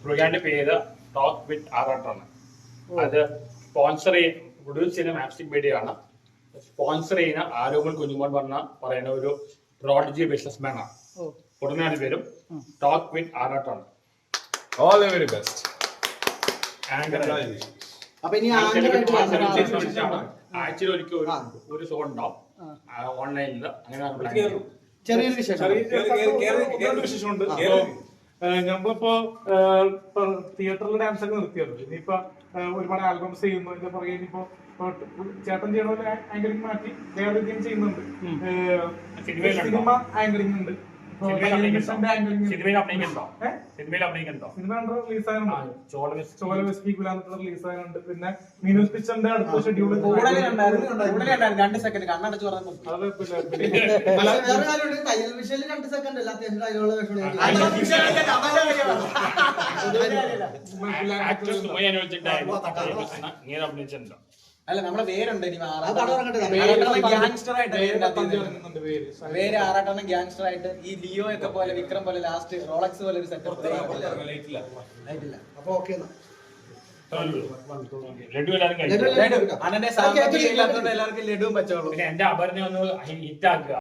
പ്രോഗ്രാമിന്റെ പേര് talk with ആറാട്ടാണ്. അത് സ്പോൺസർ പ്രൊഡ്യൂസ് ചെയ്യുന്ന മാപ്സ്റ്റിക് മീഡിയ ആണ്. സ്പോൺസർ ചെയ്യുന്ന ആരോഗ്യ കുഞ്ഞുമോൻ പറയുന്ന ഒരു പ്രോഡജി ബിസിനസ്മാൻ ആണ്. ഉടനെ പേരും ടോക്ക് വിത്ത് ആറാട്ടാണ്. All the very best. ആഴ്ചയിൽ ഒരിക്കൽ ഒരു ഷോ ഉണ്ടാവും ഓൺലൈനിൽ. അങ്ങനെ ചെറിയൊരു വിശേഷമുണ്ട്. നമ്മളിപ്പോ തിയേറ്ററിൽ ഡാൻസ് ഒക്കെ നിർത്തിയല്ലോ. ഇനിയിപ്പോ ഒരുപാട് ആൽബംസ് ചെയ്യുന്നു. ഇതിന്റെ പുറകെ ഇനിയിപ്പോ ചേട്ടൻ ചെയ്യണ പോലെ ആങ്കറിംഗ് മാറ്റി വേറെ രീതിയും ചെയ്യുന്നുണ്ട്. സിനിമ ആങ്കറിംഗ് ഉണ്ട്. സിനിമയിൽ അഭിനയിക്കുന്നുണ്ടോ? റിലീസ് ആകുന്നുണ്ട്. ചോല വെസ്കി ഗുലാന്നുള്ള റിലീസ് ആകുന്നുണ്ട്. പിന്നെ മീനൂസ് പിക്ചറിന്റെ അടുത്ത ഷെഡ്യൂൾ അത് അല്ല നമ്മളെ പേരുണ്ട്. പേര് ആറാട്ടെണ്ണം ഗ്യാങ്സ്റ്റർ ആയിട്ട് ഈ ലിയോ ഒക്കെ പോലെ വിക്രം പോലെ ലാസ്റ്റ് റോളക്സ് പോലെ ഒരു സെറ്റപ്പ്. അപ്പൊ ഓക്കെ ലഡു എല്ലാവർക്കും അണ്ണന്റെ സാമ്പത്തികം ഇല്ലാത്തതുകൊണ്ട് എല്ലാവർക്കും ലഡുവും പച്ചവെള്ളം. പിന്നെ എന്റെ അപർണ ഒന്ന് ഹിറ്റ് ആക്കുക.